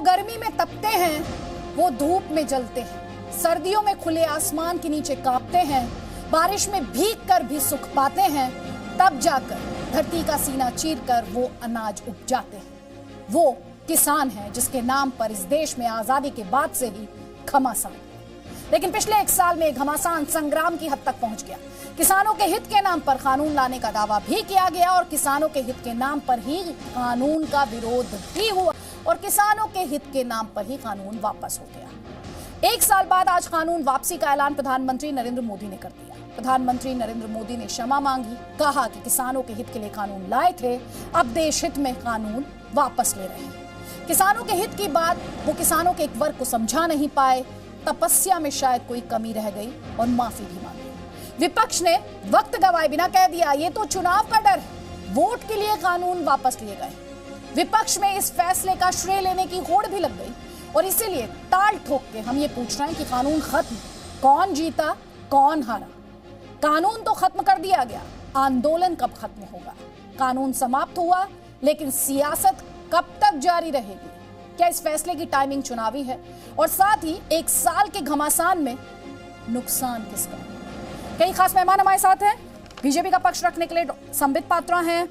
गर्मी में तपते हैं, वो धूप में जलते हैं, सर्दियों में खुले आसमान के नीचे कांपते हैं, बारिश में भीग कर भी सुख पाते हैं, तब जाकर धरती का सीना चीरकर वो अनाज उपजाते हैं। वो किसान है जिसके नाम पर इस देश में आजादी के बाद से ही घमासान। लेकिन पिछले 1 साल में घमासान संग्राम की हद तक पहुंच गया। किसानों के हित के नाम पर कानून लाने का दावा भी किया गया और किसानों के हित के नाम पर ही कानून का विरोध भी हुआ और किसानों के हित के नाम पर ही कानून वापस हो गया। 1 साल बाद आज कानून वापसी का ऐलान प्रधानमंत्री नरेंद्र मोदी ने कर दिया। प्रधानमंत्री नरेंद्र मोदी ने क्षमा मांगी, कहा कि किसानों के हित के लिए कानून लाए थे, अब देश हित में कानून वापस ले रहे हैं। किसानों के हित की बात वो किसानों के एक वर्ग को समझा नहीं पाए, तपस्या में शायद कोई कमी रह गई और माफी भी मांगी। विपक्ष ने वक्त गवाए बिना कह दिया ये तो चुनाव का डर है, वोट के लिए कानून वापस लिए गए। विपक्ष में इस फैसले का श्रेय लेने की होड़ भी लग गई और इसीलिए ताल ठोक के हम ये पूछ रहे हैं कि कानून खत्म, कौन जीता कौन हारा? कानून तो खत्म कर दिया गया, आंदोलन कब खत्म होगा? कानून समाप्त हुआ लेकिन सियासत कब तक जारी रहेगी? क्या इस फैसले की टाइमिंग चुनावी है? और साथ ही 1 साल के घमासान में नुकसान किसका? कई खास मेहमान हमारे साथ हैं। बीजेपी का पक्ष रखने के लिए संबित पात्रा हैं,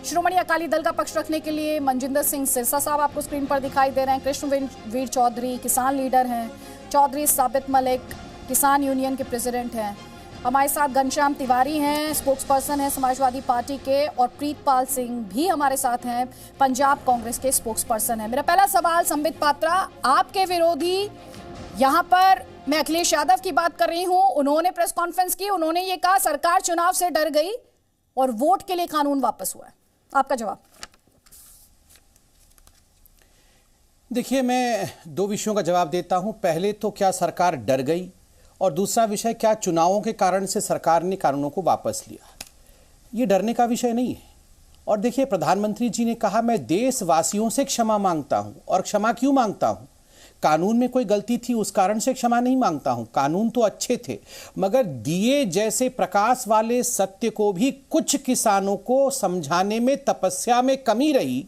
श्रोमणी अकाली दल का पक्ष रखने के लिए मनजिंदर सिंह सिरसा साहब आपको स्क्रीन पर दिखाई दे रहे हैं, कृष्णवीर चौधरी किसान लीडर हैं, चौधरी साबित मलिक किसान यूनियन के प्रेसिडेंट हैं, हमारे साथ घनश्याम तिवारी हैं, स्पोक्स पर्सन हैं समाजवादी पार्टी के, और प्रीतपाल सिंह भी हमारे साथ हैं, पंजाब कांग्रेस के स्पोक्स पर्सन हैं। मेरा पहला सवाल संबित पात्रा, आपके विरोधी यहाँ पर मैं अखिलेश यादव की बात कर रही हूं, उन्होंने प्रेस कॉन्फ्रेंस की, उन्होंने ये कहा सरकार चुनाव से डर गई और वोट के लिए कानून वापस हुआ है। आपका जवाब? देखिए, मैं 2 विषयों का जवाब देता हूं। पहले तो क्या सरकार डर गई, और दूसरा विषय क्या चुनावों के कारण से सरकार ने कानूनों को वापस लिया। ये डरने का विषय नहीं है। और देखिए, प्रधानमंत्री जी ने कहा मैं देशवासियों से क्षमा मांगता हूं। और क्षमा क्यों मांगता हूं? कानून में कोई गलती थी उस कारण से क्षमा नहीं मांगता हूं। कानून तो अच्छे थे, मगर दिए जैसे प्रकाश वाले सत्य को भी कुछ किसानों को समझाने में तपस्या में कमी रही,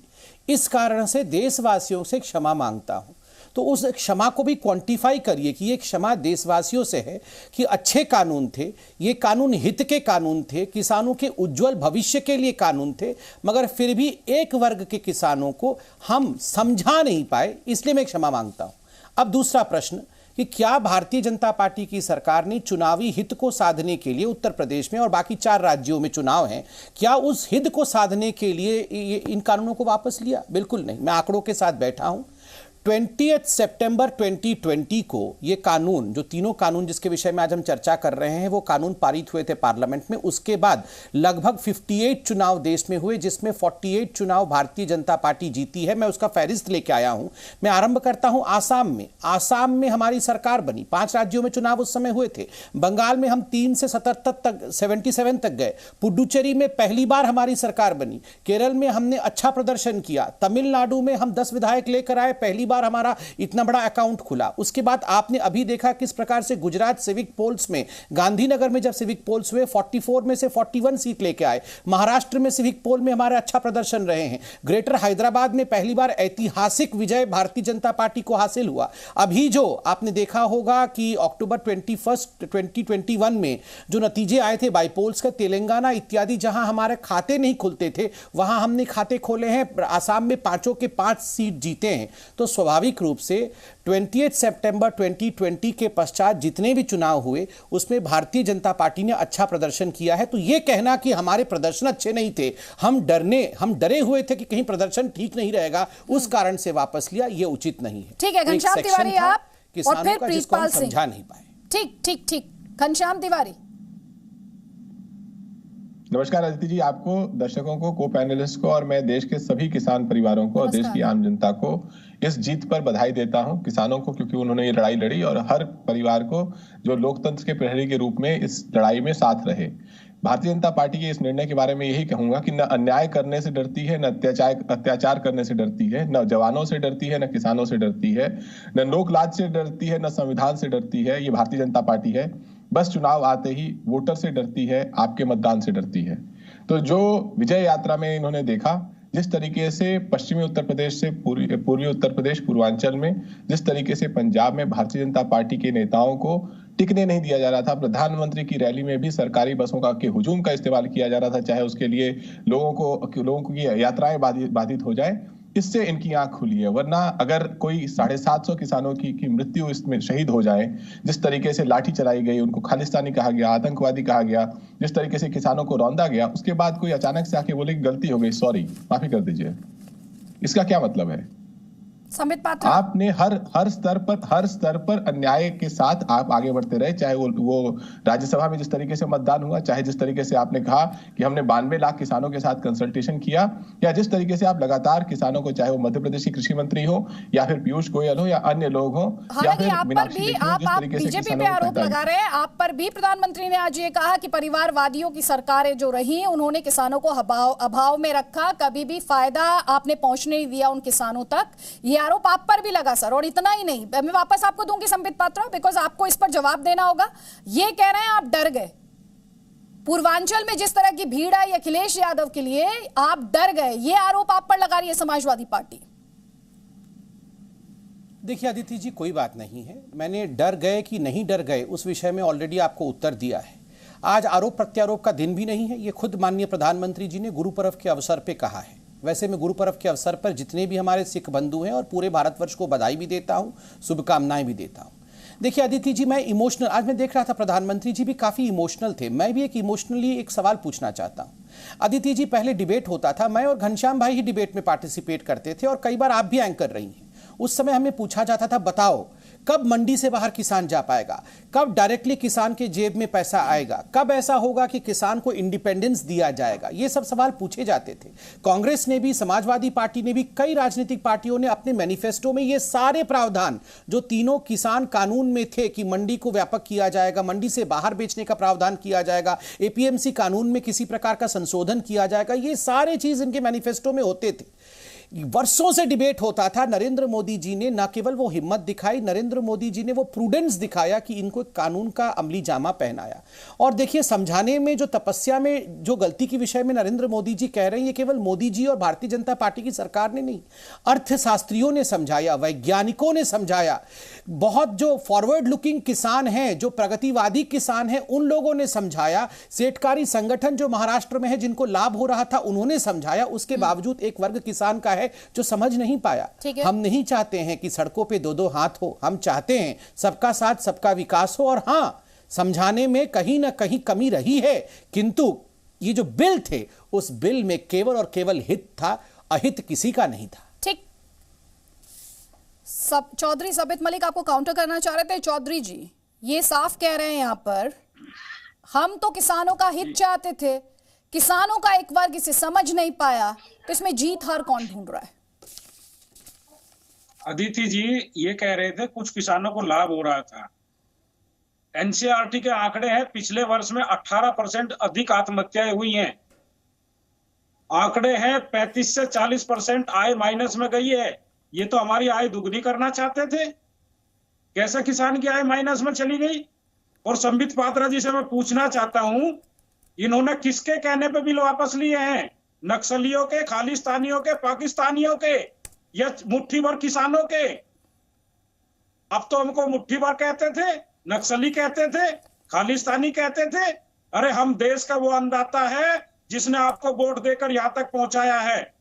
इस कारण से देशवासियों से क्षमा मांगता हूं। तो उस क्षमा को भी क्वांटिफाई करिए कि ये क्षमा देशवासियों से है कि अच्छे कानून थे, ये कानून हित के कानून थे, किसानों के उज्जवल भविष्य के लिए कानून थे, मगर फिर भी एक वर्ग के किसानों को हम समझा नहीं पाए, इसलिए मैं क्षमा मांगता हूं। अब दूसरा प्रश्न कि क्या भारतीय जनता पार्टी की सरकार ने चुनावी हित को साधने के लिए, उत्तर प्रदेश में और बाकी 4 राज्यों में चुनाव हैं, क्या उस हित को साधने के लिए इन कानूनों को वापस लिया? बिल्कुल नहीं। मैं आंकड़ों के साथ बैठा हूं। 20 सितंबर 2020 को ये कानून, जो तीनों कानून जिसके विषय में आज हम चर्चा कर रहे हैं, वो कानून पारित हुए थे पार्लियामेंट में। उसके बाद लगभग 58 चुनाव देश में हुए, जिसमें 48 चुनाव भारतीय जनता पार्टी जीती है। मैं उसका फहरिस्त लेके आया हूं। मैं आरंभ करता हूं आसाम में। आसाम में हमारी सरकार बनी। 5 राज्यों में चुनाव उस समय हुए थे। बंगाल में हम 3 से 77 तक गए। पुडुचेरी में पहली बार हमारी सरकार बनी। केरल में हमने अच्छा प्रदर्शन किया। तमिलनाडु में हम 10 विधायक लेकर आए, पहली बार हमारा इतना बड़ा अकाउंट खुला। उसके बाद आपने अभी देखा किस प्रकार से गुजरात सिविक पोल्स में, गांधीनगर में जब सिविक पोल्स हुए 44 में से 41 सीट लेके आए। महाराष्ट्र में सिविक पोल में हमारे अच्छा प्रदर्शन रहे हैं। ग्रेटर हैदराबाद में पहली बार ऐतिहासिक विजय भारतीय जनता पार्टी को हासिल हुआ। अभी जो आपने देखा होगा कि अक्टूबर 21, 2021 में जो नतीजे आए थे बाईपोल्स का, तेलंगाना इत्यादि जहां हमारे खाते नहीं खुलते थे, वहां हमने खाते खोले हैं। आसाम में 5 के 5 सीट जीते हैं। तो स्वाभाविक रूप से 28 सितंबर 2020 के पश्चात जितने भी चुनाव हुए उसमें भारतीय जनता पार्टी ने अच्छा प्रदर्शन किया है। तो यह कहना कि हमारे प्रदर्शन अच्छे नहीं थे, हम डरे हुए थे कि कहीं प्रदर्शन ठीक नहीं रहेगा, उस कारण से वापस लिया, यह उचित नहीं है। ठीक है घनश्याम तिवारी, आप और फिर प्रीतपाल सिंह। समझा नहीं पाए। ठीक घनश्याम तिवारी। नमस्कार अदिति जी, आपको, दर्शकों को, को पैनलिस्ट को और मैं देश के सभी किसान परिवारों को और देश की आम जनता को इस जीत पर बधाई देता हूं। किसानों को, क्योंकि उन्होंने ये लड़ाई लड़ी, और हर परिवार को जो लोकतंत्र के प्रहरी के रूप में इस लड़ाई में साथ रहे। भारतीय जनता पार्टी के इस निर्णय के बारे में यही कहूंगा कि न अन्याय करने से डरती है, न अत्याचार करने से डरती है, न जवानों से डरती है, न किसानों से डरती है, न लोक लाज से डरती है, न संविधान से डरती है। ये भारतीय जनता पार्टी है। बस चुनाव आते ही वोटर से डरती है, आपके मतदान से डरती है। तो जो विजय यात्रा में इन्होंने देखा, जिस तरीके से पश्चिमी उत्तर प्रदेश से पूर्वी उत्तर प्रदेश, पूर्वांचल में जिस तरीके से पंजाब में भारतीय जनता पार्टी के नेताओं को टिकने नहीं दिया जा रहा था, प्रधानमंत्री की रैली में भी सरकारी बसों के हुजूम का इस्तेमाल किया जा रहा था, चाहे उसके लिए लोगों की यात्राएं बाधित हो जाए, इससे इनकी आंख खुली है। वरना अगर कोई 750 किसानों की मृत्यु इसमें शहीद हो जाए, जिस तरीके से लाठी चलाई गई, उनको खालिस्तानी कहा गया, आतंकवादी कहा गया, जिस तरीके से किसानों को रौंदा गया, उसके बाद कोई अचानक से आके बोले गलती हो गई, सॉरी, माफी कर दीजिए, इसका क्या मतलब है? संबित पात्रा, आपने हर स्तर पर अन्याय के साथ आप आगे बढ़ते रहे, चाहे वो राज्यसभा में जिस तरीके से मतदान हुआ, चाहे जिस तरीके से आपने कहा कि हमने 92 लाख किसानों के साथ कंसल्टेशन किया, या जिस तरीके से आप लगातार किसानों को, चाहे वो मध्य प्रदेश के कृषि मंत्री हो या फिर पीयूष गोयल हो या अन्य लोग हो, या फिर आप बीजेपी पे आरोप लगा रहे हैं, आप पर भी प्रधानमंत्री ने आज ये कहा कि परिवारवादियों की सरकारें जो रही उन्होंने किसानों को अभाव में रखा, कभी भी फायदा आपने पहुंचने नहीं दिया उन किसानों तक। ये आरोप आप पर भी लगा सर। और इतना ही नहीं, मैं वापस आपको दूंगी संबित पात्रा, बिकॉज आपको इस पर जवाब देना होगा। ये कह रहे हैं आप डर गए, पूर्वांचल में जिस तरह की भीड़ आई अखिलेश यादव के लिए आप डर गए, ये आरोप आप पर लगा रही है समाजवादी पार्टी। देखिए अदिति जी, कोई बात नहीं है, मैंने डर गए कि नहीं डर गए उस विषय में ऑलरेडी आपको उत्तर दिया है। आज आरोप प्रत्यारोप का दिन भी नहीं है, ये खुद माननीय प्रधानमंत्री जी ने गुरु पर्व के अवसर पे कहा है। वैसे मैं गुरु पर्व के अवसर पर जितने भी हमारे सिख बंधु हैं और पूरे भारतवर्ष को बधाई भी देता हूं, शुभकामनाएं भी देता हूं। देखिए अदिति जी, मैं इमोशनल, आज मैं देख रहा था प्रधानमंत्री जी भी काफी इमोशनल थे, मैं भी एक सवाल पूछना चाहता हूं। अदिति जी, पहले डिबेट होता था, मैं और घनश्याम भाई ही डिबेट में पार्टिसिपेट करते थे और कई बार आप भी एंकर रही हैं। उस समय हमें पूछा जाता था, बताओ कब मंडी से बाहर किसान जा पाएगा, कब डायरेक्टली किसान के जेब में पैसा आएगा, कब ऐसा होगा कि किसान को इंडिपेंडेंस दिया जाएगा, ये सब सवाल पूछे जाते थे। कांग्रेस ने भी, समाजवादी पार्टी ने भी, कई राजनीतिक पार्टियों ने अपने मैनिफेस्टो में ये सारे प्रावधान जो तीनों किसान कानून में थे कि मंडी को व्यापक किया जाएगा, मंडी से बाहर बेचने का प्रावधान किया जाएगा, एपीएमसी कानून में किसी प्रकार का संशोधन किया जाएगा, ये सारे चीज इनके मैनिफेस्टो में होते थे। वर्षों से डिबेट होता था। नरेंद्र मोदी जी ने न केवल वो हिम्मत दिखाई, नरेंद्र मोदी जी ने वो प्रूडेंस दिखाया कि इनको कानून का अमली जामा पहनाया। और देखिए, समझाने में जो तपस्या में जो गलती के विषय में नरेंद्र मोदी जी कह रहे हैं, ये केवल मोदी जी और भारतीय जनता पार्टी की सरकार ने नहीं, अर्थशास्त्रियों ने समझाया, वैज्ञानिकों ने समझाया, बहुत जो फॉरवर्ड लुकिंग किसान हैं, जो प्रगतिवादी किसान हैं, उन लोगों ने समझाया, सेठकारी संगठन जो महाराष्ट्र में है जिनको लाभ हो रहा था उन्होंने समझाया। उसके बावजूद एक वर्ग किसान का है जो समझ नहीं पाया। हम नहीं चाहते हैं कि सड़कों पे दो दो हाथ हो, हम चाहते हैं सबका साथ सबका विकास हो। और हां, समझाने में कहीं ना कहीं कमी रही है, किंतु ये जो बिल थे उस बिल में केवल और केवल हित था, अहित किसी का नहीं था। ठीक, सब चौधरी सबित मलिक आपको काउंटर करना चाह रहे थे। चौधरी जी ये साफ कह रहे हैं यहां पर, हम तो किसानों का हित चाहते थे, किसानों का एक वर्ग इसे समझ नहीं पाया, तो इसमें जीत हार कौन ढूंढ रहा है? अदिति जी ये कह रहे थे कुछ किसानों को लाभ हो रहा था। एनसीईआरटी के आंकड़े हैं, पिछले वर्ष में 18% अधिक आत्महत्याएं हुई हैं। आंकड़े हैं 35 से 40% आय माइनस में गई है। ये तो हमारी आय दुगनी करना चाहते थे, कैसे किसान की आय माइनस में चली गई? और संबित पात्रा जी से मैं पूछना चाहता हूं, इन्होंने किसके कहने पे बिल वापस लिए हैं? नक्सलियों के, खालिस्तानियों के, पाकिस्तानियों के या मुट्ठी भर किसानों के? अब तो हमको मुट्ठी भर कहते थे, नक्सली कहते थे, खालिस्तानी कहते थे। अरे हम देश का वो अन्नदाता है जिसने आपको वोट देकर यहां तक पहुंचाया है,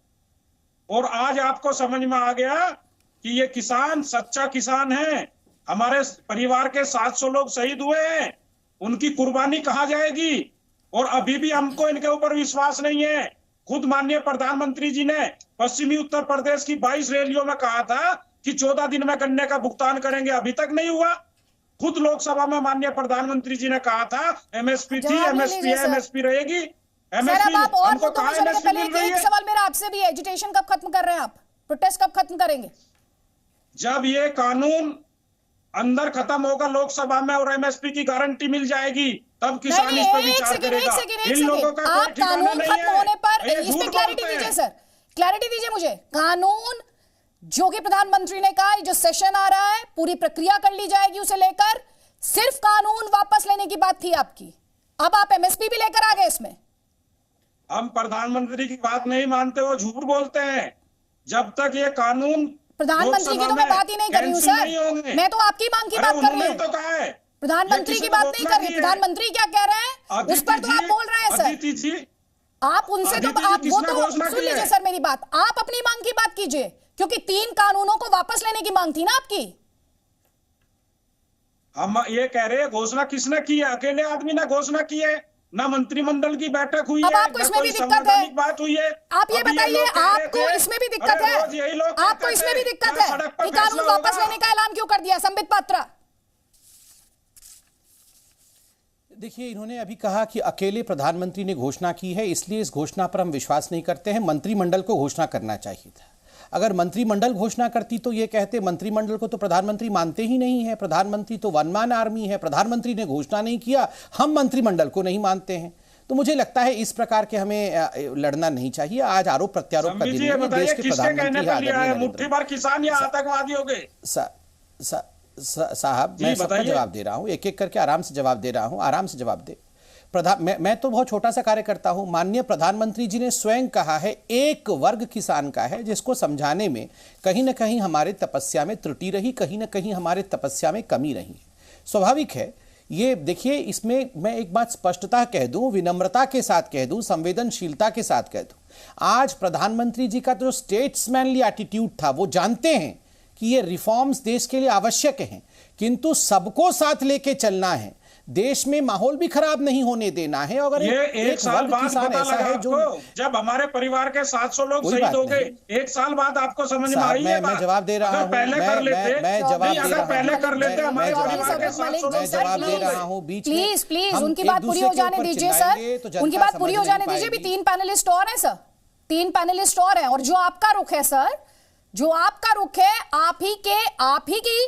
और आज आपको समझ में आ गया कि ये किसान सच्चा किसान है। हमारे परिवार के 700 लोग शहीद हुए हैं, उनकी कुर्बानी कहां जाएगी? और अभी भी हमको इनके ऊपर विश्वास नहीं है। खुद माननीय प्रधानमंत्री जी ने पश्चिमी उत्तर प्रदेश की 22 रैलियों में कहा था कि 14 दिन में गन्ने का भुगतान करेंगे, अभी तक नहीं हुआ। खुद लोकसभा में माननीय प्रधानमंत्री जी ने कहा था एमएसपी थी, एमएसपी है, एमएसपी रहेगी। हमको कहां एमएसपी मिल रही है? एक सवाल मेरा आपसे भी है, एजुटेशन कब खत्म कर रहे हैं आप? प्रोटेस्ट कब खत्म करेंगे? जब ये कानून अंदर खत्म होगा लोकसभा में और एमएसपी की गारंटी मिल जाएगी, तब किसान इस पर विचार करेगा। इन लोगों का आप कानून खत्म होने पर इसमें क्लैरिटी दीजिए सर, क्लैरिटी दीजिए मुझे। कानून जो कि प्रधानमंत्री ने कहा, जो सेशन आ रहा है पूरी प्रक्रिया कर ली जाएगी उसे लेकर, सिर्फ कानून वापस लेने की बात थी आपकी, अब आप एमएसपी भी लेकर आ गए इसमें। हम प्रधानमंत्री की बात नहीं मानते, वो झूठ बोलते हैं। जब तक ये कानून प्रधानमंत्री की तो मैं बात ही नहीं कर रही हूँ सर, मैं तो आपकी मांग की बात कर रही हूँ। तो कहा है प्रधानमंत्री की बात नहीं कर रही। प्रधानमंत्री क्या कह रहे हैं उस पर तो आप बोल रहे हैं सर। आप उनसे तो आप वो तो सुन लीजिए सर मेरी बात, आप अपनी मांग की बात कीजिए, क्योंकि 3 कानूनों को वापस लेने की मांग थी ना आपकी। हम ये कह रहे हैं घोषणा किसने की है? अकेले आदमी ने घोषणा की है, ना मंत्रिमंडल की बैठक हुई है, अब आपको इसमें भी दिक्कत है, बात हुई है। आप ये बताइए, आपको इसमें भी दिक्कत है? आपको इसमें भी दिक्कत है कि कानून वापस लेने का ऐलान क्यों कर दिया संबित पात्रा? देखिए, इन्होंने अभी कहा कि अकेले प्रधानमंत्री ने घोषणा की है, इसलिए इस घोषणा पर हम विश्वास नहीं करते हैं, मंत्रिमंडल को घोषणा करना चाहिए था। अगर मंत्रिमंडल घोषणा करती तो ये कहते मंत्रिमंडल को तो प्रधानमंत्री मानते ही नहीं है, प्रधानमंत्री तो वन मैन आर्मी है, प्रधानमंत्री ने घोषणा नहीं किया, हम मंत्रिमंडल को नहीं मानते हैं। तो मुझे लगता है इस प्रकार के हमें लड़ना नहीं चाहिए। आज आरोप प्रत्यारोप का दिन है, देश के प्रधानमंत्री मुट्ठी भर किसान या आतंकवादी हो गए। साहब, मैं सबका जवाब दे रहा हूं, एक एक करके आराम से जवाब दे रहा हूं, आराम से जवाब दे। मैं तो बहुत छोटा सा कार्य करता हूं। माननीय प्रधानमंत्री जी ने स्वयं कहा है एक वर्ग किसान का है, जिसको समझाने में कहीं ना कहीं हमारे तपस्या में त्रुटि रही, कहीं ना कहीं हमारे तपस्या में कमी रही। स्वाभाविक है ये। देखिए, इसमें मैं एक बात स्पष्टता कह दूं, विनम्रता के साथ कह दूं, संवेदनशीलता के साथ कह दूं, आज प्रधानमंत्री जी का जो स्टेट्समैनली एटीट्यूड था, वो जानते हैं कि ये रिफॉर्म्स देश के लिए आवश्यक हैं, किंतु सबको साथ लेके चलना है, देश में माहौल भी खराब नहीं होने देना है। अगर ये एक साल बाद पता लगा आपको, जब हमारे परिवार के 700 लोग शहीद हो गए, 1 साल बाद आपको समझ में आई है। मैं जवाब दे रहा हूं, पहले कर लेते, मैं जवाब दे रहा हूं। प्लीज उनकी बात पूरी हो जाने दीजिए सर, उनकी बात पूरी हो जाने दीजिए। भी 3 पैनलिस्ट और हैं सर, 3 पैनलिस्ट और हैं, और जो आपका रुख है सर, जो आपका रुख है, आप ही की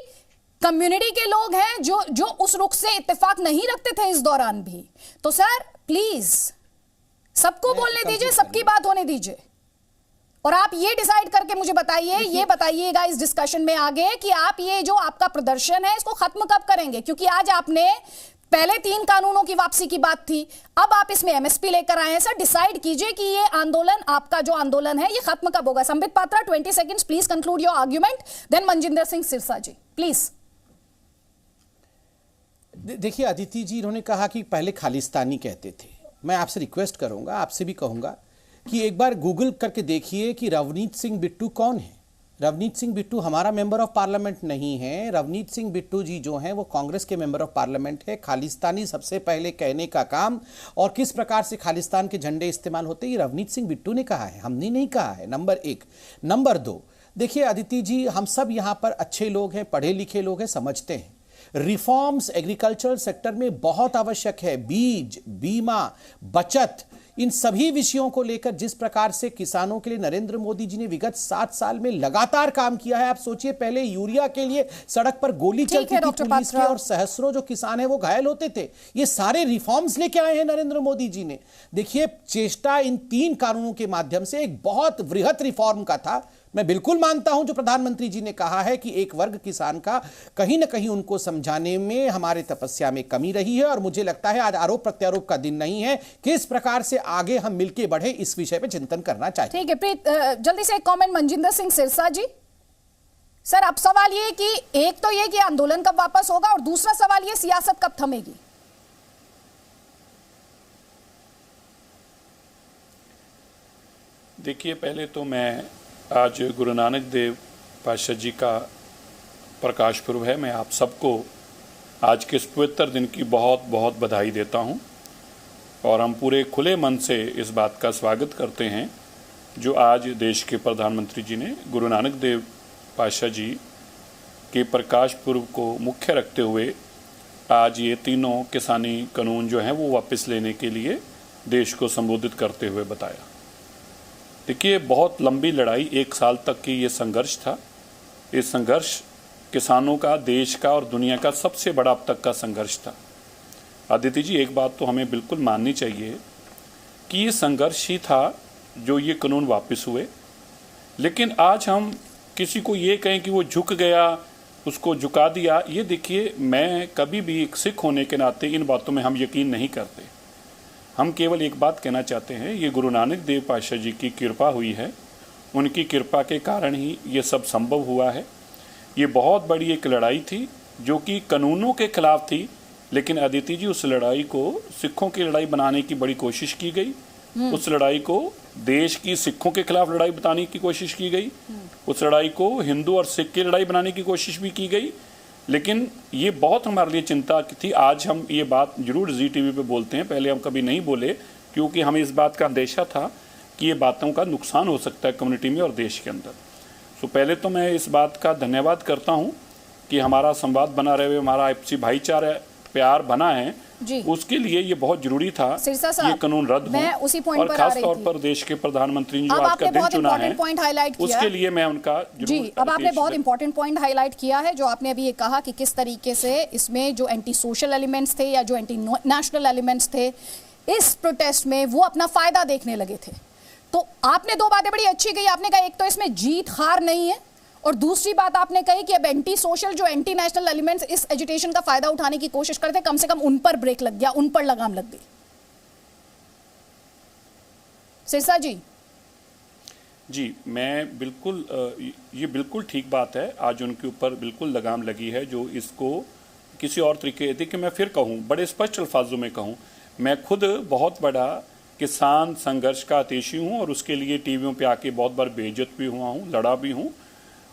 कम्युनिटी के लोग हैं जो उस रुख से इत्तेफाक नहीं रखते थे इस दौरान भी। तो सर प्लीज सबको बोलने दीजिए, सबकी बात होने दीजिए, और आप ये डिसाइड करके मुझे बताइए, ये बताइएगा इस डिस्कशन में आगे कि आप ये जो आपका प्रदर्शन है इसको खत्म कब करेंगे। क्योंकि आज आपने पहले 3 कानूनों की वापसी की बात थी, अब आप इसमें एमएसपी लेकर आए हैं। सर डिसाइड कीजिए कि ये आंदोलन, आपका जो आंदोलन है, ये खत्म कब होगा। Sambit Patra 20 seconds please conclude your argument, then Manjinder Singh Sirsa ji please. देखिए अदिति जी, इन्होंने कहा कि पहले खालिस्तानी कहते थे। मैं आपसे रिक्वेस्ट करूंगा, आपसे भी कहूंगा कि एक बार गूगल करके देखिए कि रवनीत सिंह बिट्टू कौन है। रवनीत सिंह बिट्टू हमारा मेंबर ऑफ पार्लियामेंट नहीं है। रवनीत सिंह बिट्टू जी जो हैं वो कांग्रेस के मेंबर ऑफ पार्लियामेंट है। खालिस्तानी सबसे पहले कहने का काम और किस प्रकार से खालिस्तान के झंडे इस्तेमाल होते हैं, ये रवनीत सिंह बिट्टू ने कहा है, हमने नहीं कहा है। नंबर 1। नंबर 2, देखिए अदिति जी, हम सब यहाँ पर अच्छे लोग हैं, पढ़े लिखे लोग हैं, समझते हैं रिफॉर्म्स एग्रीकल्चरल सेक्टर में बहुत आवश्यक है। बीज, बीमा, बचत, इन सभी विषयों को लेकर जिस प्रकार से किसानों के लिए नरेंद्र मोदी जी ने विगत 7 साल में लगातार काम किया है। आप सोचिए, पहले यूरिया के लिए सड़क पर गोली चलती थी पुलिस की और सहस्रों जो किसान है वो घायल होते थे। ये सारे रिफॉर्म्स लेके आए हैं नरेंद्र मोदी जी ने। देखिए, चेष्टा इन 3 कानूनों के माध्यम से एक बहुत वृहत रिफॉर्म का था। मैं बिल्कुल मानता हूं जो प्रधानमंत्री जी ने कहा है कि एक वर्ग किसान का कहीं ना कहीं उनको समझाने में हमारे तपस्या में कमी रही है, और मुझे लगता है आज आरोप प्रत्यारोप का दिन नहीं है। किस प्रकार से आगे हम मिलकर बढ़े इस विषय पे चिंतन करना चाहिए। ठीक है प्रीत, जल्दी से एक कमेंट मनजिंदर सिंह सिरसा जी। सर अब सवाल ये कि एक तो ये कि आंदोलन कब वापस होगा, और दूसरा सवाल ये सियासत कब थमेगी। देखिए, पहले तो मैं आज गुरु नानक देव पातशाह जी का प्रकाश पर्व है, मैं आप सबको आज के इस पवित्र दिन की बहुत बहुत बधाई देता हूं, और हम पूरे खुले मन से इस बात का स्वागत करते हैं जो आज देश के प्रधानमंत्री जी ने गुरु नानक देव पातशाह जी के प्रकाश पर्व को मुख्य रखते हुए आज ये तीनों किसानी कानून जो हैं वो वापस लेने के लिए देश को संबोधित करते हुए बताया। देखिए, बहुत लंबी लड़ाई, 1 साल तक की ये संघर्ष था। ये संघर्ष किसानों का, देश का और दुनिया का सबसे बड़ा अब तक का संघर्ष था। आदित्य जी, एक बात तो हमें बिल्कुल माननी चाहिए कि ये संघर्ष ही था जो ये कानून वापस हुए। लेकिन आज हम किसी को ये कहें कि वो झुक गया, उसको झुका दिया, ये देखिए, मैं कभी भी एक सिख होने के नाते इन बातों में हम यकीन नहीं करते। हम केवल एक बात कहना चाहते हैं, ये गुरु नानक देव पातशाह जी की कृपा हुई है, उनकी कृपा के कारण ही ये सब संभव हुआ है। ये बहुत बड़ी एक लड़ाई थी जो कि कानूनों के खिलाफ थी, लेकिन अदिति जी उस लड़ाई को सिखों की लड़ाई बनाने की बड़ी कोशिश की गई। उस लड़ाई को देश की सिखों के खिलाफ लड़ाई बताने की कोशिश की गई। उस लड़ाई को हिंदू और सिख की लड़ाई बनाने की कोशिश भी की गई। लेकिन ये बहुत हमारे लिए चिंता की थी। आज हम ये बात जरूर जी टीवी पे बोलते हैं, पहले हम कभी नहीं बोले क्योंकि हमें इस बात का अंदेशा था कि ये बातों का नुकसान हो सकता है कम्युनिटी में और देश के अंदर। तो पहले तो मैं इस बात का धन्यवाद करता हूँ कि हमारा संवाद बना रहे, हमारा आपसी भाईचारा प्यार बना है जी। उसके लिए ये बहुत जरूरी था ये कानून रद्द हो। और खास तौर पर देश के प्रधानमंत्री ने जो आज का दिन चुना है उसके लिए मैं उनका जी। अब आपने बहुत इंपॉर्टेंट पॉइंट हाईलाइट किया है, जो आपने अभी ये कहा कि किस तरीके से इसमें जो एंटी सोशल एलिमेंट्स थे या जो एंटी नेशनल एलिमेंट्स थे इस प्रोटेस्ट में वो अपना फायदा देखने लगे थे। तो आपने दो बातें बड़ी अच्छी कही। आपने कहा एक तो इसमें जीत हार नहीं है, और दूसरी बात आपने कही कि अब एंटी सोशल जो एंटी नेशनल एलिमेंट्स इस एजिटेशन का फायदा उठाने की कोशिश करते, कम से कम उन पर ब्रेक लग गया, उन पर लगाम लग गई। सिरसा जी। जी, मैं बिल्कुल ये बिल्कुल ठीक बात है। आज उनके ऊपर बिल्कुल लगाम लगी है जो इसको किसी और तरीके, देखिए मैं फिर कहूँ, बड़े स्पष्ट अल्फाजों में कहूँ, मैं खुद बहुत बड़ा किसान संघर्ष का आतिशी हूँ और उसके लिए टीवियों पे आके बहुत बार बेइज्जत भी हुआ हूँ, लड़ा भी हूँ।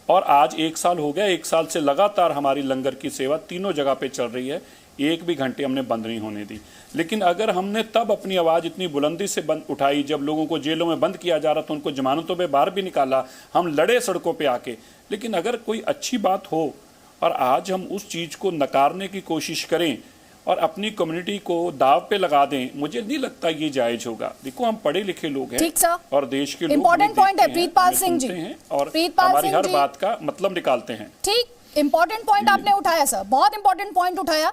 और आज 1 साल हो गया, 1 साल से लगातार हमारी लंगर की सेवा तीनों जगह पे चल रही है, एक भी घंटे हमने बंद नहीं होने दी। लेकिन अगर हमने तब अपनी आवाज़ इतनी बुलंदी से उठाई जब लोगों को जेलों में बंद किया जा रहा था, उनको जमानतों पे बाहर भी निकाला, हम लड़े सड़कों पे आके। लेकिन अगर कोई अच्छी बात हो और आज हम उस चीज़ को नकारने की कोशिश करें और अपनी कम्युनिटी को दाव पे लगा दें, मुझे नहीं लगता ये जायज होगा। देखो हम पढ़े लिखे लोग हैं और देश के लोग इंपॉर्टेंट पॉइंट है प्रीतपाल सिंह जी, और हमारी हर बात का मतलब निकालते हैं। ठीक, इंपॉर्टेंट पॉइंट आपने उठाया सर, बहुत इंपॉर्टेंट पॉइंट उठाया।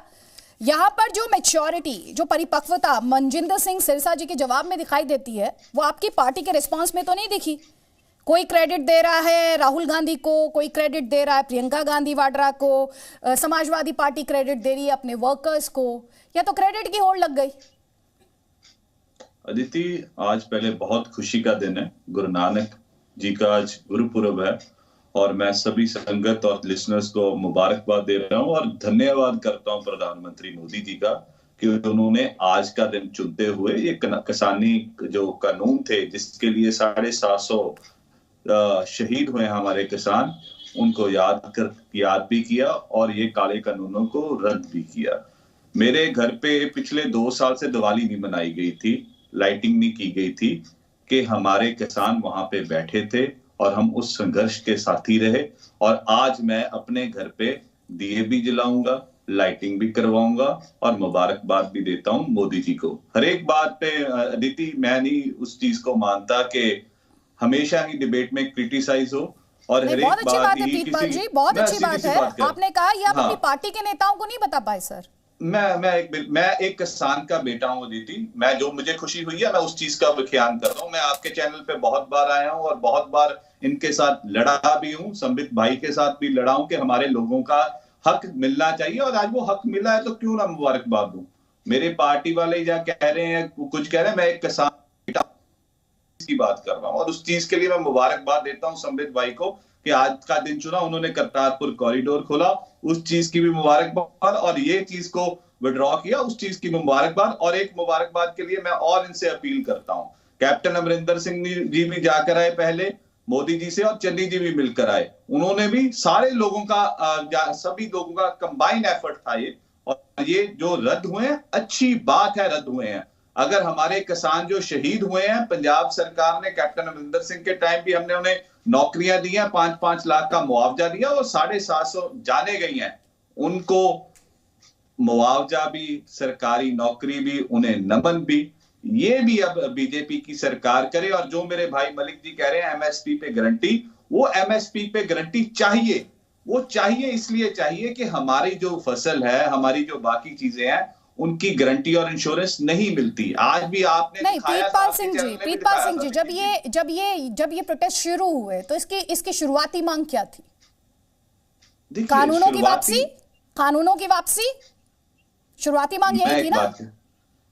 यहाँ पर जो मैच्योरिटी, जो परिपक्वता मनजिंदर सिंह सिरसा जी के जवाब में दिखाई देती है, वो आपकी पार्टी के रिस्पॉन्स में तो नहीं दिखी। कोई क्रेडिट दे रहा है राहुल गांधी को, कोई क्रेडिट दे रहा है प्रियंका गांधी वाड्रा को, समाजवादी पार्टी क्रेडिट दे रही है अपने वर्कर्स को, या तो क्रेडिट की होड़ लग गई। अदिति, आज पहले बहुत खुशी का दिन है, गुरु नानक जी का आज गुरुपुरब है और मैं सभी संगत और लिसनर्स को मुबारकबाद दे रहा हूं और धन्यवाद करता हूं प्रधानमंत्री मोदी जी का कि उन्होंने आज का दिन चुनते हुए ये किसानी जो कानून थे जिसके लिए 750 शहीद हुए हमारे किसान, उनको याद भी किया और ये काले कानूनों को रद्द भी किया। मेरे घर पे पिछले 2 साल से दिवाली नहीं मनाई गई थी, लाइटिंग नहीं की गई थी कि हमारे किसान वहां पे बैठे थे और हम उस संघर्ष के साथी रहे। और आज मैं अपने घर पे दिए भी जलाऊंगा, लाइटिंग भी करवाऊंगा और मुबारकबाद भी देता हूं मोदी जी को। हर एक बात पे अदिति, मैं नहीं उस चीज को मानता कि हमेशा ही डिबेट में क्रिटिसाइज हो और हर एक बात है प्रीतपाल जी, बहुत अच्छी बात है। आपने कहा ये आप अपनी पार्टी के नेताओं को नहीं बता पाए सर। मैं एक किसान का बेटा हूं अदिति, मैं जो मुझे खुशी हुई है मैं उस चीज का बयान कर रहा हूं। मैं आपके चैनल पे बहुत बार आया हूं और बहुत बार इनके साथ लड़ा भी हूं, संबित भाई के साथ भी लड़ा हूं कि हमारे लोगों का हक मिलना चाहिए और आज वो हक मिला है तो क्यों ना मुबारकबाद दूं। मेरे पार्टी वाले या कह रहे हैं कुछ कह रहे हैं, मैं एक किसान बेटा की बात कर रहा हूं और उस चीज के लिए मैं मुबारकबाद देता हूं संबित भाई को कि आज का दिन चुना, उन्होंने करतारपुर कॉरिडोर खोला, उस चीज की भी मुबारकबाद, और ये चीज को विड्रॉ किया, उस चीज की मुबारकबाद। और एक मुबारकबाद के लिए मैं और इनसे अपील करता हूं, कैप्टन अमरिंदर सिंह जी भी जाकर आए पहले मोदी जी से और चन्नी जी भी मिलकर आए, उन्होंने भी सारे लोगों का सभी लोगों का कंबाइन एफर्ट था ये, और ये जो रद्द हुए हैं अच्छी बात है, रद्द हुए हैं। अगर हमारे किसान जो शहीद हुए हैं, पंजाब सरकार ने कैप्टन अमरिंदर सिंह के टाइम भी हमने उन्हें नौकरियां दी हैं, 5-5 लाख का मुआवजा दिया और 750 जाने गई हैं, उनको मुआवजा भी, सरकारी नौकरी भी, उन्हें नमन भी, ये भी अब बीजेपी की सरकार करे। और जो मेरे भाई मलिक जी कह रहे हैं एमएसपी पे गारंटी, वो एमएसपी पे गारंटी चाहिए, वो चाहिए इसलिए चाहिए कि हमारी जो फसल है, हमारी जो बाकी चीजें हैं, उनकी गारंटी और इंश्योरेंस नहीं मिलती। आज भी आपने नहीं, प्रीतपाल सिंह जी, जब ये प्रोटेस्ट शुरू हुए तो इसकी शुरुआती मांग क्या थी? कानूनों की वापसी, शुरुआती मांग यही थी ना।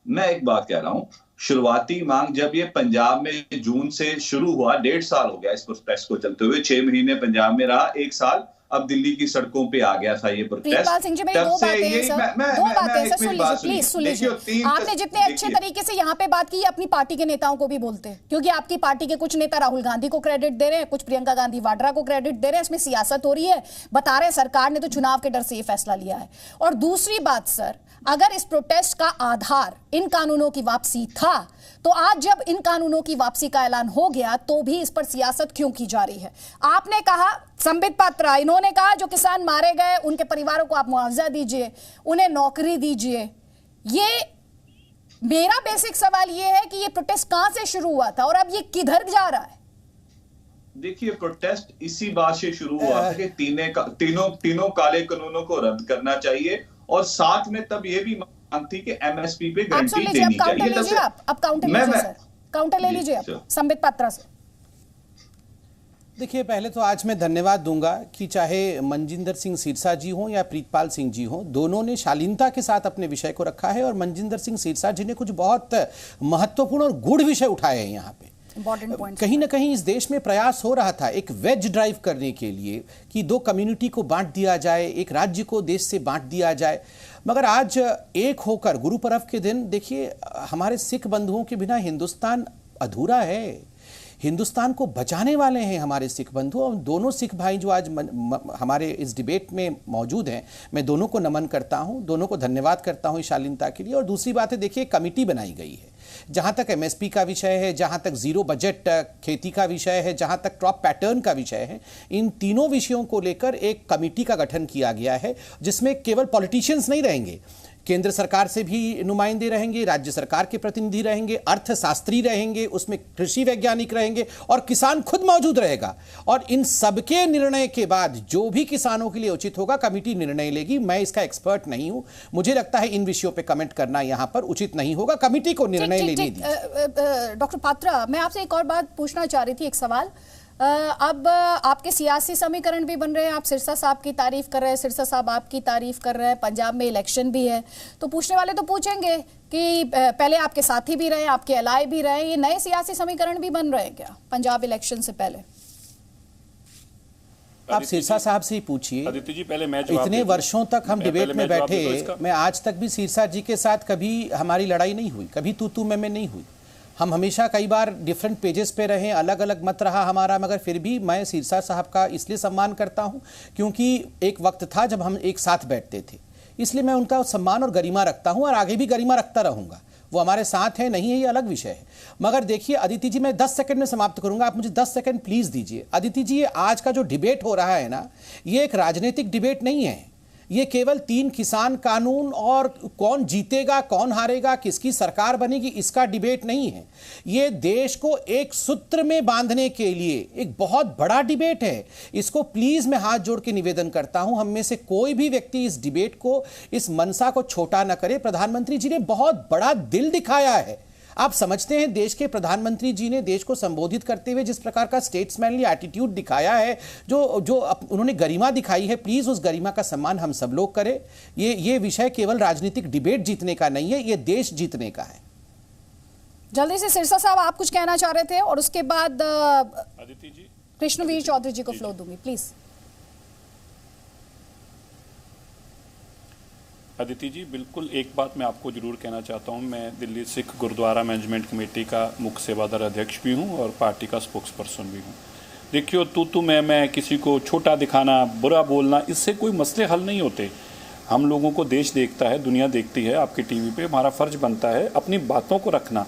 मैं एक बात कह रहा हूं, शुरुआती मांग जब ये पंजाब में जून से शुरू हुआ, 1.5 साल हो गया इस प्रोटेस्ट को चलते हुए, 6 महीने पंजाब में रहा, 1 साल अब दिल्ली की सड़कों पे आ गया था ये प्रोटेस्ट। सिंह जी, मेरी दो बातें हैं सर, दो बातें हैं सर, सुन लीजिए प्लीज, सुन लीजिए। आपने जितने अच्छे तरीके से यहाँ पे बात की, अपनी पार्टी के नेताओं को भी बोलते हैं, क्योंकि आपकी पार्टी के कुछ नेता राहुल गांधी को क्रेडिट दे रहे हैं, कुछ प्रियंका गांधी वाड्रा को क्रेडिट दे रहे हैं, इसमें सियासत हो रही है, बता रहे सरकार ने तो चुनाव के डर से ये फैसला लिया है। और दूसरी बात सर, अगर इस प्रोटेस्ट का आधार इन कानूनों की वापसी था, तो आज जब इन कानूनों की वापसी का ऐलान हो गया तो भी इस पर सियासत क्यों की जा रही है? आपने कहा संबित पात्रा, इन्होंने कहा जो किसान मारे गए उनके परिवारों को आप मुआवजा दीजिए, उन्हें नौकरी दीजिए। ये मेरा बेसिक सवाल ये है कि ये प्रोटेस्ट कहां से शुरू हुआ था और अब ये किधर जा रहा है? देखिए, प्रोटेस्ट इसी बात से शुरू हुआ था कि तीनों काले कानूनों को रद्द करना चाहिए, और साथ में तब ये भी मांग थी कि एमएसपी पे गारंटी देनी चाहिए। अब काउंटर ले लीजिए आप संबित पात्रा से। देखिए, पहले तो आज मैं धन्यवाद दूंगा कि चाहे मनजिंदर सिंह सिरसा जी हों या प्रीतपाल सिंह जी हों, दोनों ने शालीनता के साथ अपने विषय को रखा है, और मनजिंदर सिंह सिरसा जी ने कुछ बहुत महत्वपूर्ण और गूढ़ विषय उठाए हैं यहाँ पे। कहीं ना कहीं इस देश में प्रयास हो रहा था एक वेज ड्राइव करने के लिए कि दो कम्युनिटी को बांट दिया जाए, एक राज्य को देश से बांट दिया जाए। मगर आज एक होकर गुरु पर्व के दिन देखिए, हमारे सिख बंधुओं के बिना हिंदुस्तान अधूरा है। हिंदुस्तान को बचाने वाले हैं हमारे सिख बंधु, और दोनों सिख भाई जो आज हमारे इस डिबेट में मौजूद हैं, मैं दोनों को नमन करता हूं, दोनों को धन्यवाद करता हूं इस शालीनता के लिए। और दूसरी बात है, देखिए, कमेटी बनाई गई है, जहां तक एमएसपी का विषय है, जहां तक जीरो बजट खेती का विषय है, जहां तक क्रॉप पैटर्न का विषय है, इन तीनों विषयों को लेकर एक कमेटी का गठन किया गया है, जिसमें केवल पॉलिटिशियंस नहीं रहेंगे, केंद्र सरकार से भी नुमाइंदे रहेंगे, राज्य सरकार के प्रतिनिधि रहेंगे, अर्थशास्त्री रहेंगे, उसमें कृषि वैज्ञानिक रहेंगे, और किसान खुद मौजूद रहेगा। और इन सबके निर्णय के बाद जो भी किसानों के लिए उचित होगा, कमेटी निर्णय लेगी। मैं इसका एक्सपर्ट नहीं हूं, मुझे लगता है इन विषयों पे कमेंट करना यहां पर उचित नहीं होगा, कमेटी को निर्णय लेने दीजिए। डॉक्टर पात्रा, मैं आपसे एक और बात पूछना चाह रही थी, एक सवाल। अब आपके सियासी समीकरण भी बन रहे हैं, आप सिरसा साहब की तारीफ कर रहे हैं, सिरसा साहब आपकी तारीफ कर रहे हैं, पंजाब में इलेक्शन भी है, तो पूछने वाले तो पूछेंगे कि पहले आपके साथी भी रहे, आपके अलाय भी रहे, ये नए सियासी समीकरण भी बन रहे हैं क्या पंजाब इलेक्शन से पहले? आप सिरसा साहब से ही पूछिए। अदिति जी, पहले मैं इतने वर्षों तक हम डिबेट में बैठे, मैं आज तक भी सिरसा जी के साथ कभी हमारी लड़ाई नहीं हुई, कभी तू मैं नहीं हुई। हम हमेशा कई बार डिफरेंट पेजेस पे रहे, अलग अलग मत रहा हमारा, मगर फिर भी मैं सिरसा साहब का इसलिए सम्मान करता हूं क्योंकि एक वक्त था जब हम एक साथ बैठते थे, इसलिए मैं उनका सम्मान और गरिमा रखता हूं, और आगे भी गरिमा रखता रहूंगा। वो हमारे साथ है नहीं है ये अलग विषय है। मगर देखिए अदिति जी, मैं 10 सेकंड में समाप्त करूंगा, आप मुझे 10 सेकंड प्लीज दीजिए। अदिति जी, ये आज का जो डिबेट हो रहा है ना, ये एक राजनीतिक डिबेट नहीं है, ये केवल 3 किसान कानून और कौन जीतेगा कौन हारेगा, किसकी सरकार बनेगी, इसका डिबेट नहीं है। ये देश को एक सूत्र में बांधने के लिए एक बहुत बड़ा डिबेट है। इसको प्लीज मैं हाथ जोड़ के निवेदन करता हूं, हम में से कोई भी व्यक्ति इस डिबेट को, इस मनसा को छोटा न करे। प्रधानमंत्री जी ने बहुत बड़ा दिल दिखाया है। आप समझते हैं देश के प्रधानमंत्री जी ने देश को संबोधित करते हुए जिस प्रकार का स्टेट्समैनली एटीट्यूड दिखाया है, जो उन्होंने गरिमा दिखाई है, प्लीज उस गरिमा का सम्मान हम सब लोग करें। ये विषय केवल राजनीतिक डिबेट जीतने का नहीं है, ये देश जीतने का है। जल्दी से सिरसा साहब, आप कुछ कहना चाह रहे थे, और उसके बाद अदिति जी, कृष्णवीर चौधरी जी को फ्लो दूंगी, प्लीज। अदिति जी, बिल्कुल एक बात मैं आपको जरूर कहना चाहता हूं, मैं दिल्ली सिख गुरुद्वारा मैनेजमेंट कमेटी का मुख्य सेवादार अध्यक्ष भी हूं और पार्टी का स्पोक्स पर्सन भी हूं। देखियो, तू मैं किसी को छोटा दिखाना, बुरा बोलना, इससे कोई मसले हल नहीं होते। हम लोगों को देश देखता है, दुनिया देखती है, आपके टीवी पे हमारा फर्ज बनता है अपनी बातों को रखना,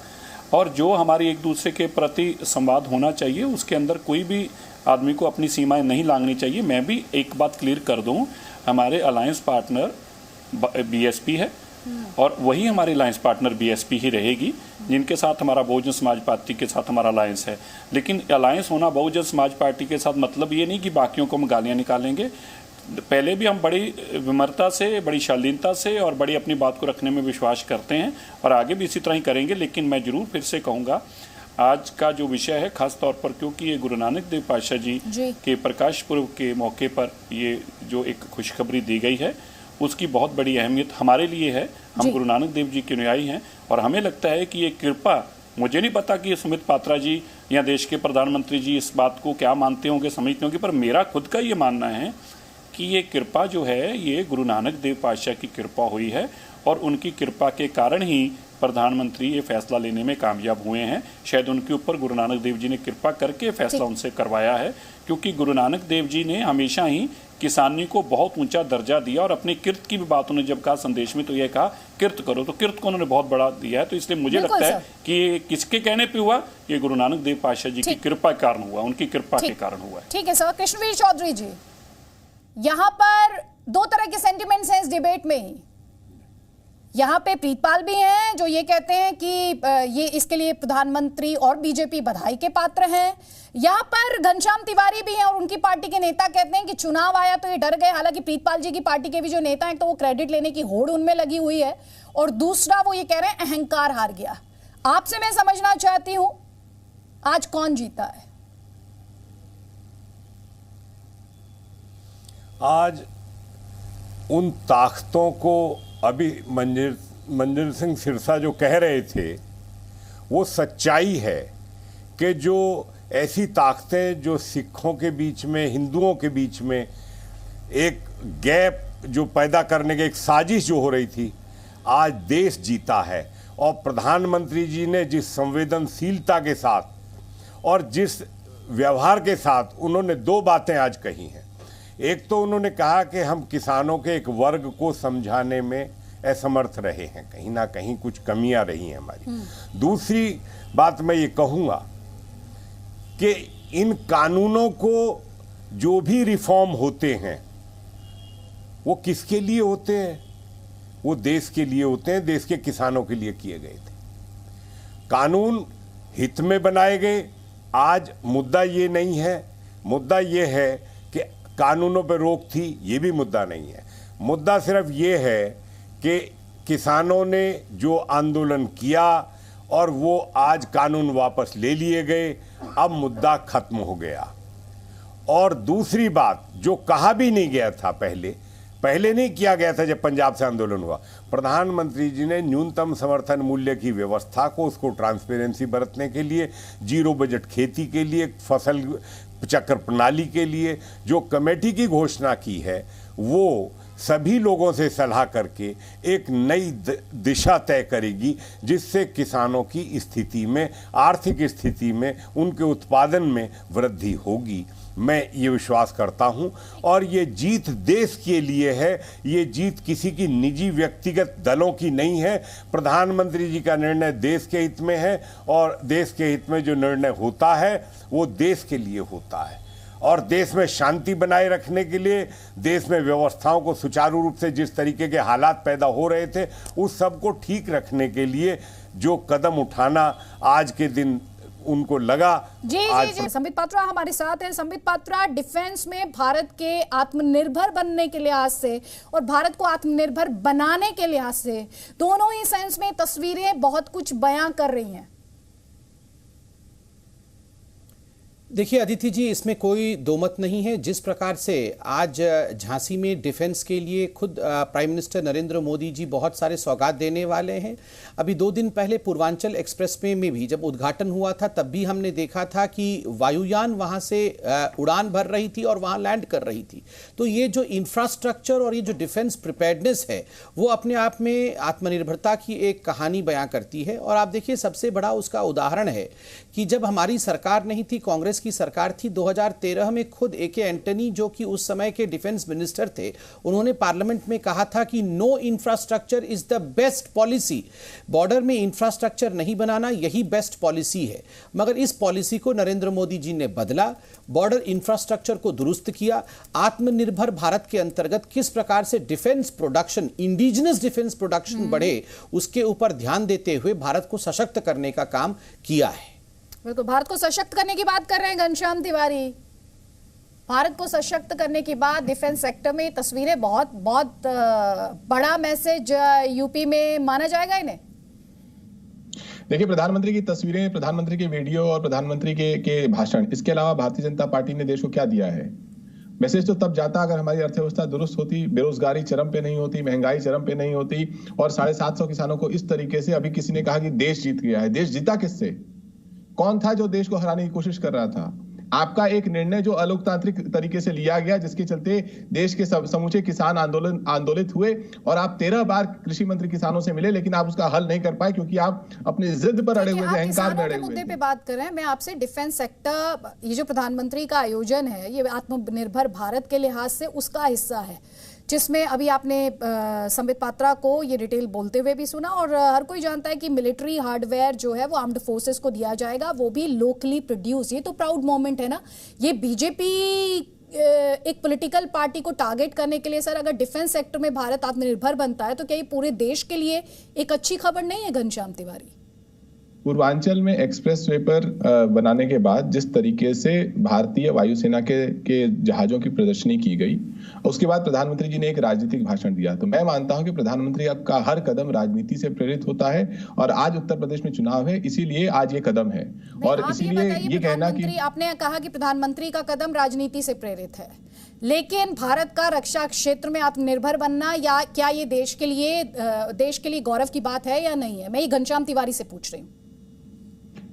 और जो हमारी एक दूसरे के प्रति संवाद होना चाहिए उसके अंदर कोई भी आदमी को अपनी सीमाएं नहीं लांघनी चाहिए। मैं भी एक बात क्लियर कर दूं, हमारे अलायंस पार्टनर बीएसपी है और वही हमारी अलायंस पार्टनर बीएसपी ही रहेगी, जिनके साथ हमारा बहुजन समाज पार्टी के साथ हमारा अलायंस है। लेकिन अलायंस होना बहुजन समाज पार्टी के साथ मतलब ये नहीं कि बाकियों को हम गालियाँ निकालेंगे। पहले भी हम बड़ी विमरता से, बड़ी शालीनता से और बड़ी अपनी बात को रखने में विश्वास करते हैं और आगे भी इसी तरह ही करेंगे। लेकिन मैं जरूर फिर से कहूँगा, आज का जो विषय है खास तौर पर, क्योंकि ये गुरु नानक देव पातशाह जी के प्रकाश पुर्व के मौके पर ये जो एक खुशखबरी दी गई है, उसकी बहुत बड़ी अहमियत हमारे लिए है। हम गुरु नानक देव जी के अनुयायी हैं और हमें लगता है कि ये कृपा, मुझे नहीं पता कि सुमित पात्रा जी या देश के प्रधानमंत्री जी इस बात को क्या मानते होंगे, समझते होंगे, पर मेरा खुद का ये मानना है कि ये कृपा जो है ये गुरु नानक देव पातशाह की कृपा हुई है और उनकी कृपा के कारण ही प्रधानमंत्री ये फैसला लेने में कामयाब हुए हैं। शायद उनके ऊपर गुरु नानक देव जी ने कृपा करके फैसला उनसे करवाया है, क्योंकि गुरु नानक देव जी ने हमेशा ही किसानी को बहुत ऊंचा दर्जा दिया और अपनी किर्त की भी बात उन्होंने जब कहा संदेश में, तो यह कहा किर्त करो, तो किर्त को उन्होंने बहुत बड़ा दिया है। तो इसलिए मुझे लगता है कि ये किसके कहने पे हुआ, ये गुरु नानक देव पातशाह जी की कृपा के कारण हुआ, उनकी कृपा के कारण हुआ है। ठीक है सर। कृष्णवीर चौधरी जी, यहाँ पर दो तरह के सेंटिमेंट्स हैं इस डिबेट में ही। यहाँ पे प्रीतपाल भी हैं जो ये कहते हैं कि ये इसके लिए प्रधानमंत्री और बीजेपी बधाई के पात्र हैं। यहाँ पर घनश्याम तिवारी भी हैं और उनकी पार्टी के नेता कहते हैं कि चुनाव आया तो ये डर गए। हालांकि प्रीतपाल जी की पार्टी के भी जो नेता हैं तो वो क्रेडिट लेने की होड़ उनमें लगी हुई है, और दूसरा वो ये कह रहे हैं अहंकार हार गया। आपसे मैं समझना चाहती हूं आज कौन जीता है? आज उन ताकतों को अभी मंजिल सिंह सिरसा जो कह रहे थे वो सच्चाई है कि जो ऐसी ताकतें जो सिखों के बीच में, हिंदुओं के बीच में एक गैप जो पैदा करने की एक साजिश जो हो रही थी, आज देश जीता है। और प्रधानमंत्री जी ने जिस संवेदनशीलता के साथ और जिस व्यवहार के साथ उन्होंने दो बातें आज कही हैं। एक तो उन्होंने कहा कि हम किसानों के एक वर्ग को समझाने में असमर्थ रहे हैं, कहीं ना कहीं कुछ कमियां रही हैं हमारी। दूसरी बात मैं ये कहूँगा कि इन कानूनों को जो भी रिफॉर्म होते हैं वो किसके लिए होते हैं? वो देश के लिए होते हैं, देश के किसानों के लिए किए गए थे। कानून हित में बनाए गए। आज मुद्दा ये नहीं है, मुद्दा ये है कि कानूनों पर रोक थी, ये भी मुद्दा नहीं है। मुद्दा सिर्फ ये है कि किसानों ने जो आंदोलन किया और वो आज कानून वापस ले लिए गए, अब मुद्दा खत्म हो गया। और दूसरी बात जो कहा भी नहीं गया था, पहले नहीं किया गया था जब पंजाब से आंदोलन हुआ, प्रधानमंत्री जी ने न्यूनतम समर्थन मूल्य की व्यवस्था को, उसको ट्रांसपेरेंसी बरतने के लिए, जीरो बजट खेती के लिए, फसल चक्र प्रणाली के लिए जो कमेटी की घोषणा की है, वो सभी लोगों से सलाह करके एक नई दिशा तय करेगी जिससे किसानों की स्थिति में, आर्थिक स्थिति में, उनके उत्पादन में वृद्धि होगी। मैं ये विश्वास करता हूं और ये जीत देश के लिए है, ये जीत किसी की निजी व्यक्तिगत दलों की नहीं है। प्रधानमंत्री जी का निर्णय देश के हित में है और देश के हित में जो निर्णय होता है वो देश के लिए होता है। और देश में शांति बनाए रखने के लिए, देश में व्यवस्थाओं को सुचारू रूप से जिस तरीके के हालात पैदा हो रहे थे उस सब को ठीक रखने के लिए जो कदम उठाना आज के दिन उनको लगा। जी। संबित पात्रा हमारे साथ हैं। संबित पात्रा, डिफेंस में भारत के आत्मनिर्भर बनने के लिहाज से और भारत को आत्मनिर्भर बनाने के लिहाज से, दोनों ही सेंस में तस्वीरें बहुत कुछ बयां कर रही हैं। देखिए अदिति जी, इसमें कोई दो मत नहीं है। जिस प्रकार से आज झांसी में डिफेंस के लिए खुद प्राइम मिनिस्टर नरेंद्र मोदी जी बहुत सारे सौगात देने वाले हैं। अभी 2 दिन पहले पूर्वांचल एक्सप्रेसवे में भी जब उद्घाटन हुआ था तब भी हमने देखा था कि वायुयान वहां से उड़ान भर रही थी और वहां लैंड कर रही थी। तो ये जो इंफ्रास्ट्रक्चर और ये जो डिफेंस प्रिपेयर्डनेस है वो अपने आप में आत्मनिर्भरता की एक कहानी बयां करती है। और आप देखिए सबसे बड़ा उसका उदाहरण है कि जब हमारी सरकार नहीं थी, कांग्रेस की सरकार थी, 2013 में खुद ए.के. एंटनी जो कि उस समय के डिफेंस मिनिस्टर थे, उन्होंने पार्लियामेंट में कहा था कि no infrastructure is the best policy. Border में इंफ्रास्ट्रक्चर नहीं बनाना यही बेस्ट पॉलिसी है। मगर इस पॉलिसी को नरेंद्र मोदी जी ने बदला, बॉर्डर इंफ्रास्ट्रक्चर को दुरुस्त किया। आत्मनिर्भर भारत के अंतर्गत किस प्रकार से defence production, indigenous defence production बढ़े, उसके ऊपर ध्यान देते हुए भारत को सशक्त करने का काम किया है। बिल्कुल, भारत को सशक्त करने की बात कर रहे हैं घनश्याम तिवारी। भारत को सशक्त करने की बात, डिफेंस सेक्टर में तस्वीरें बहुत बड़ा मैसेज यूपी में माना जाएगा इन्हें। देखिए, प्रधानमंत्री की तस्वीरें, प्रधानमंत्री के वीडियो और प्रधानमंत्री के भाषण, इसके अलावा भारतीय जनता पार्टी ने देश को क्या दिया है? मैसेज तो तब जाता अगर हमारी अर्थव्यवस्था दुरुस्त होती, बेरोजगारी चरम पे नहीं होती, महंगाई चरम पे नहीं होती और 750 किसानों को इस तरीके से, अभी किसी ने कहा कि देश जीत गया है। देश जीता किससे? कौन था जो देश को हराने की कोशिश कर रहा था? आपका एक निर्णय जो अलोकतांत्रिक तरीके से लिया गया, जिसके चलते देश के समूचे किसान आंदोलित हुए और आप 13 बार कृषि मंत्री किसानों से मिले, लेकिन आप उसका हल नहीं कर पाए क्योंकि आप अपनी जिद पर अड़े हुए थे, अहंकार में अड़े हुए मुद्दे पे बात कर रहे हैं। मैं आपसे डिफेंस सेक्टर, ये जो प्रधानमंत्री का आयोजन है, ये आत्मनिर्भर भारत के लिहाज से उसका हिस्सा है, जिसमें अभी आपने संबित पात्रा को ये डिटेल बोलते हुए भी सुना और हर कोई जानता है कि मिलिट्री हार्डवेयर जो है वो आर्म्ड फोर्सेस को दिया जाएगा, वो भी लोकली प्रोड्यूस। ये तो प्राउड मोमेंट है ना। ये बीजेपी एक पॉलिटिकल पार्टी को टारगेट करने के लिए, सर अगर डिफेंस सेक्टर में भारत आत्मनिर्भर बनता है तो क्या ये पूरे देश के लिए एक अच्छी खबर नहीं है घनश्याम तिवारी? पूर्वांचल में एक्सप्रेस वे पर बनाने के बाद जिस तरीके से भारतीय वायुसेना के जहाजों की प्रदर्शनी की गई, उसके बाद प्रधानमंत्री जी ने एक राजनीतिक भाषण दिया। तो मैं मानता हूं कि प्रधानमंत्री का हर कदम राजनीति से प्रेरित होता है और आज उत्तर प्रदेश में चुनाव है, इसीलिए आज ये कदम है। और इसीलिए ये कहना कि आपने कहा कि प्रधानमंत्री का कदम राजनीति से प्रेरित है, लेकिन भारत का रक्षा क्षेत्र में आत्मनिर्भर बनना, या क्या ये देश के लिए गौरव की बात है या नहीं है? मैं ये घनश्याम तिवारी से पूछ रही हूँ।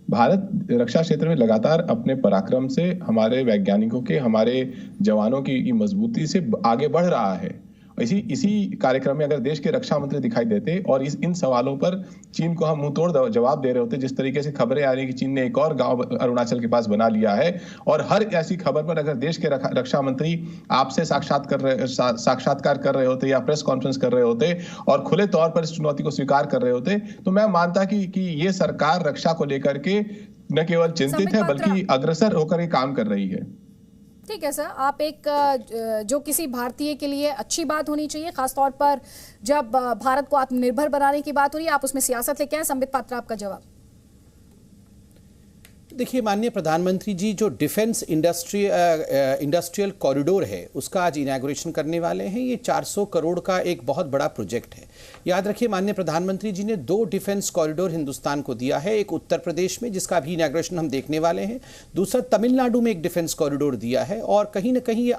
भारत रक्षा क्षेत्र में लगातार अपने पराक्रम से, हमारे वैज्ञानिकों के, हमारे जवानों की मजबूती से आगे बढ़ रहा है। इसी कार्यक्रम में अगर देश के रक्षा मंत्री दिखाई देते और इन सवालों पर चीन को हम मुंह तोड़ जवाब दे रहे होते, जिस तरीके से खबरें आ रही कि चीन ने एक और गांव अरुणाचल के पास बना लिया है, और हर ऐसी खबर पर अगर देश के रक्षा मंत्री आपसे साक्षात्कार कर रहे होते या प्रेस कॉन्फ्रेंस कर रहे होते और खुले तौर पर इस चुनौती को स्वीकार कर रहे होते, तो मैं मानता कि ये सरकार रक्षा को लेकर के न केवल चिंतित है बल्कि अग्रसर होकर ये काम कर रही है। ठीक है सर, आप एक जो किसी भारतीय के लिए अच्छी बात होनी चाहिए, खासतौर पर जब भारत को आत्मनिर्भर बनाने की बात हो रही है, आप उसमें सियासत लेके आए। संबित पात्रा, आपका जवाब। देखिए माननीय प्रधानमंत्री जी जो डिफेंस इंडस्ट्रियल कॉरिडोर है उसका आज इनॉग्रेशन करने वाले हैं। ये 400 करोड़ का एक बहुत बड़ा प्रोजेक्ट है। याद रखिए माननीय प्रधानमंत्री जी ने 2 डिफेंस कॉरिडोर हिंदुस्तान को दिया है, एक उत्तर प्रदेश में जिसका अभी इनॉग्रेशन हम देखने वाले हैं, दूसरा तमिलनाडु में एक डिफेंस कॉरिडोर दिया है। और कहीं ना कहीं ये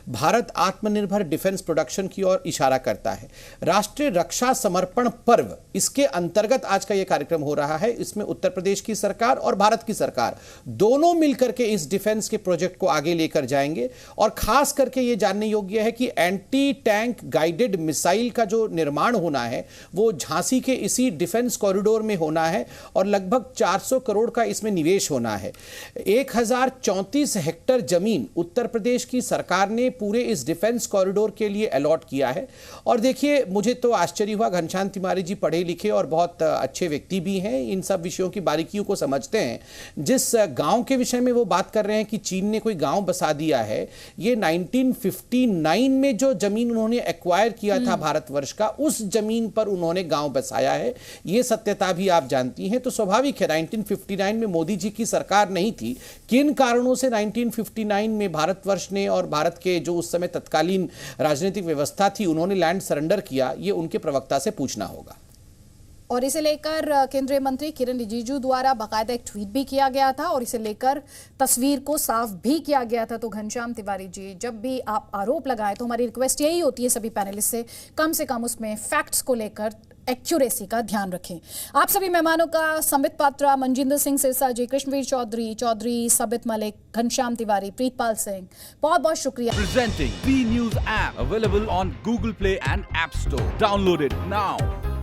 भारत आत्मनिर्भर डिफेंस प्रोडक्शन की ओर इशारा करता है। राष्ट्रीय रक्षा समर्पण पर्व, इसके अंतर्गत आज का यह कार्यक्रम हो रहा है। इसमें उत्तर प्रदेश की सरकार और भारत की सरकार दोनों मिलकर के इस डिफेंस के प्रोजेक्ट को आगे लेकर जाएंगे। और खास करके यह जानने योग्य है कि एंटी टैंक गाइडेड मिसाइल का जो निर्माण होना है वो झांसी के इसी डिफेंस कॉरिडोर में होना है और लगभग 400 करोड़ का इसमें निवेश होना है। 1034 हेक्टेयर जमीन उत्तर प्रदेश की सरकार ने पूरे इस डिफेंस कॉरिडोर के लिए अलॉट किया है। और देखिए मुझे तो आश्चर्य हुआ, घनश्याम तिवारी जी पढ़े लिखे और बहुत अच्छे व्यक्ति भी हैं, इन सब विषयों की बारीकियों को समझते हैं। जिस गांव के विषय में वो बात कर रहे हैं कि चीन ने कोई गांव बसा दिया है, ये 1959 में जो जमीन उन्होंने एक्वायर किया था भारतवर्ष का, उस जमीन पर उन्होंने गांव बसाया है। ये सत्यता भी आप जानती हैं। तो स्वाभाविक है 1959 में मोदी जी की सरकार नहीं थी, किन कारणों से 1959 में भारतवर्ष ने और भारत के जो उस समय तत्कालीन राजनीतिक व्यवस्था थी उन्होंने लैंड सरेंडर किया, ये उनके प्रवक्ता से पूछना होगा। और इसे लेकर केंद्रीय मंत्री किरण रिजिजू द्वारा बाकायदा एक ट्वीट भी किया गया था और इसे लेकर तस्वीर को साफ भी किया गया था। तो घनश्याम तिवारी जी, जब भी आप आरोप लगाएं तो हमारी रिक्वेस्ट यही होती है सभी पैनलिस्ट से कम उसमें फैक्ट्स को लेकर एक्यूरेसी का ध्यान रखें। आप सभी मेहमानों का, संबित पात्रा, मनजिंदर सिंह सिरसा जी, कृष्णवीर चौधरी, सबित मलिक, घनश्याम तिवारी, प्रीतपाल सिंह, बहुत बहुत शुक्रिया। Presenting B News app available on Google Play and App Store. Download it now.